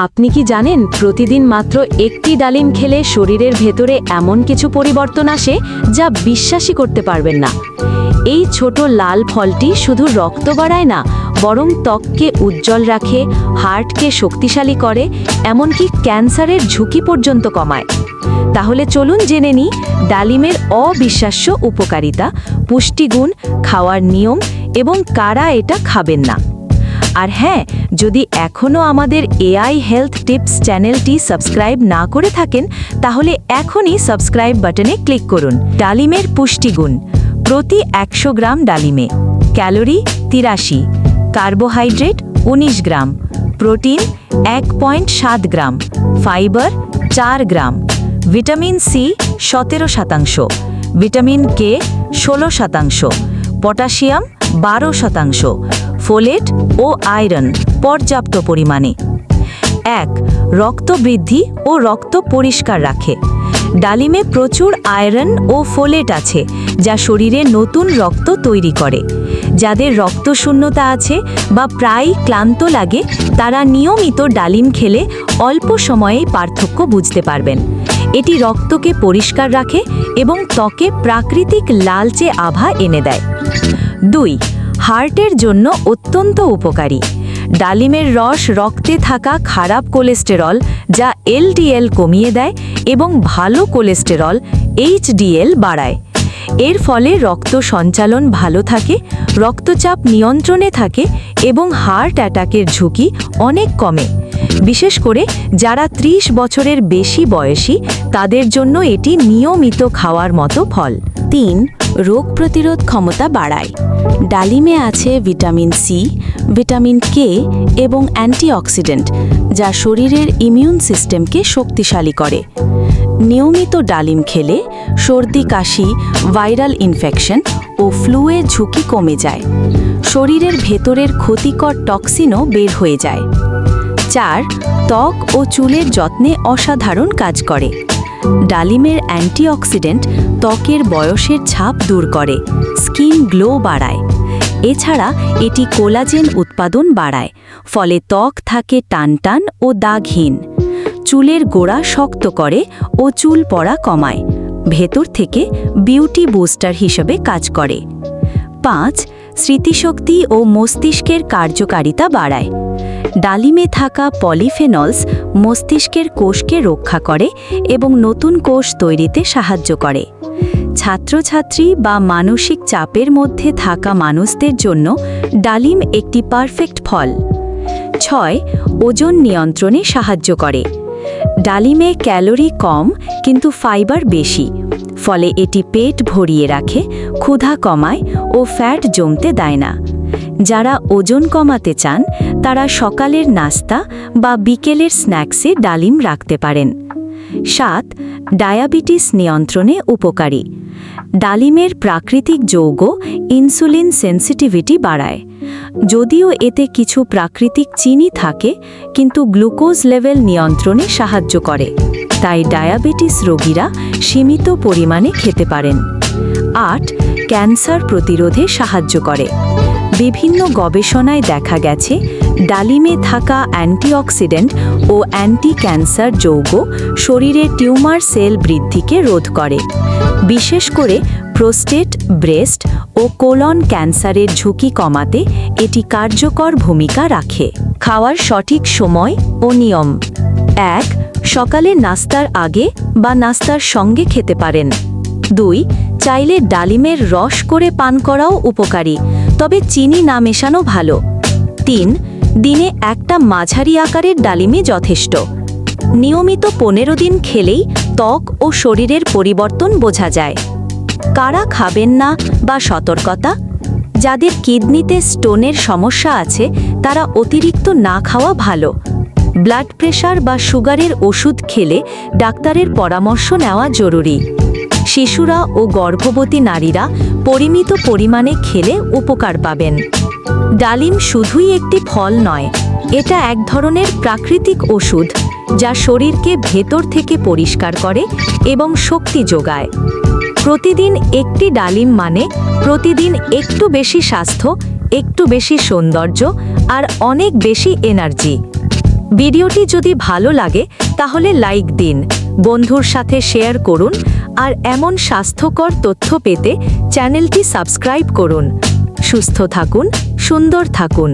আপনি কি জানেন প্রতিদিন মাত্র একটি ডালিম খেলে শরীরের ভেতরে এমন কিছু পরিবর্তন আসে যা বিশ্বাসই করতে পারবেন না। এই ছোট লাল ফলটি শুধু রক্ত বাড়ায় না, বরং ত্বককে উজ্জ্বল রাখে, হার্টকে শক্তিশালী করে, এমনকি ক্যান্সারের ঝুঁকি পর্যন্ত কমায়। তাহলে চলুন জেনে নিই ডালিমের অবিশ্বাস্য উপকারিতা, পুষ্টিগুণ, খাওয়ার নিয়ম এবং কারা এটা খাবেন না। আর হ্যাঁ, যদি এখনও আমাদের এআই হেলথ টিপস চ্যানেলটি সাবস্ক্রাইব না করে থাকেন, তাহলে এখনই সাবস্ক্রাইব বাটনে ক্লিক করুন। ডালিমের পুষ্টিগুণ। প্রতি 100 গ্রাম ডালিমে calorie 83, carbohydrate 19 gram, protein 1.7 gram, fibre 4 gram, vitamin C 17%, vitamin K 16%, potassium 12%, folate ও আয়রন পর্যাপ্ত পরিমাণে। 1. রক্ত বৃদ্ধি ও রক্ত পরিষ্কার রাখে। ডালিমে প্রচুর আয়রন ও ফোলেট আছে, যা শরীরে নতুন রক্ত তৈরি করে। যাদের রক্তশূন্যতা আছে বা প্রায়ই ক্লান্ত লাগে, তারা নিয়মিত ডালিম খেলে অল্প সময়েই পার্থক্য বুঝতে পারবেন। এটি রক্তকে পরিষ্কার রাখে এবং ত্বকে প্রাকৃতিক লালচে আভা এনে দেয়। 2. হার্টের জন্য অত্যন্ত উপকারী। ডালিমের রস রক্তে থাকা খারাপ কোলেস্টেরল, যা এলডিএল কমিয়ে দেয় এবং ভালো কোলেস্টেরল এইচডিএল বাড়ায়। এর ফলে রক্ত সঞ্চালন ভালো থাকে, রক্তচাপ নিয়ন্ত্রণে থাকে এবং হার্ট অ্যাটাকের ঝুঁকি অনেক কমে। বিশেষ করে যারা 30 বছরের বেশি বয়সী, তাদের জন্য এটি নিয়মিত খাওয়ার মতো ফল। 3. রোগ প্রতিরোধ ক্ষমতা বাড়ায়। ডালিমে আছে ভিটামিন সি, ভিটামিন কে এবং অ্যান্টিঅক্সিডেন্ট, যা শরীরের ইমিউন সিস্টেমকে শক্তিশালী করে। নিয়মিত ডালিম খেলে সর্দি, কাশি, ভাইরাল ইনফেকশন ও ফ্লুয়ের ঝুঁকি কমে যায়। শরীরের ভেতরের ক্ষতিকর টক্সিনও বের হয়ে যায়। 4. ত্বক ও চুলের যত্নে অসাধারণ কাজ করে। ডালিমের অ্যান্টিঅক্সিডেন্ট ত্বকের বয়সের ছাপ দূর করে, স্কিন গ্লো বাড়ায়। এছাড়া এটি কোলাজেন উৎপাদন বাড়ায়, ফলে ত্বক থাকে টানটান ও দাগহীন। চুলের গোড়া শক্ত করে ও চুল পড়া কমায়। ভেতর থেকে বিউটি বুস্টার হিসেবে কাজ করে। 5. স্মৃতিশক্তি ও মস্তিষ্কের কার্যকারিতা বাড়ায়। ডালিমে থাকা পলিফেনলস মস্তিষ্কের কোষকে রক্ষা করে এবং নতুন কোষ তৈরিতে সাহায্য করে। ছাত্রছাত্রী বা মানসিক চাপের মধ্যে থাকা মানুষদের জন্য ডালিম একটি পারফেক্ট ফল। 6. ওজন নিয়ন্ত্রণে সাহায্য করে। ডালিমে ক্যালোরি কম কিন্তু ফাইবার বেশি, ফলে এটি পেট ভরিয়ে রাখে, ক্ষুধা কমায় ও ফ্যাট জমতে দেয় না। যারা ওজন কমাতে চান, তারা সকালের নাস্তা বা বিকেলের স্ন্যাক্সে ডালিম রাখতে পারেন। 7. ডায়াবেটিস নিয়ন্ত্রণে উপকারী। ডালিমের প্রাকৃতিক যৌগ ইনসুলিন সেন্সিটিভিটি বাড়ায়। যদিও এতে কিছু প্রাকৃতিক চিনি থাকে, কিন্তু গ্লুকোজ লেভেল নিয়ন্ত্রণে সাহায্য করে, তাই ডায়াবেটিস রোগীরা সীমিত পরিমাণে খেতে পারেন। 8. ক্যান্সার প্রতিরোধে সাহায্য করে। বিভিন্ন গবেষণায় দেখা গেছে ডালিমে থাকা অ্যান্টিঅক্সিডেন্ট ও অ্যান্টি ক্যান্সার যৌগ শরীরে টিউমার সেল বৃদ্ধিকে রোধ করে। বিশেষ করে প্রোস্টেট, ব্রেস্ট ও কোলন ক্যান্সারের ঝুঁকি কমাতে এটি কার্যকর ভূমিকা রাখে। খাওয়ার সঠিক সময় ও নিয়ম। 1. সকালে নাস্তার আগে বা নাস্তার সঙ্গে খেতে পারেন। 2. চাইলে ডালিমের রস করে পান করাও উপকারী, তবে চিনি না মেশানো ভালো। 3. দিনে একটা মাঝারি আকারের ডালিমই যথেষ্ট। নিয়মিত 15 দিন খেলেই ত্বক ও শরীরের পরিবর্তন বোঝা যায়। কারা খাবেন না বা সতর্কতা। যাদের কিডনিতে স্টোনের সমস্যা আছে, তারা অতিরিক্ত না খাওয়া ভালো। ব্লাড প্রেশার বা সুগারের ওষুধ খেলে ডাক্তারের পরামর্শ নেওয়া জরুরি। শিশুরা ও গর্ভবতী নারীরা পরিমিত পরিমাণে খেলে উপকার পাবেন। ডালিম শুধুই একটি ফল নয়, এটা এক ধরনের প্রাকৃতিক ওষুধ, যা শরীরকে ভেতর থেকে পরিষ্কার করে এবং শক্তি যোগায়। প্রতিদিন একটি ডালিম মানে প্রতিদিন একটু বেশি স্বাস্থ্য, একটু বেশি সৌন্দর্য আর অনেক বেশি এনার্জি। ভিডিওটি যদি ভালো লাগে তাহলে লাইক দিন, বন্ধুর সাথে শেয়ার করুন আর এমন স্বাস্থ্যকর তথ্য পেতে চ্যানেলটি সাবস্ক্রাইব করুন। সুস্থ থাকুন, সুন্দর থাকুন।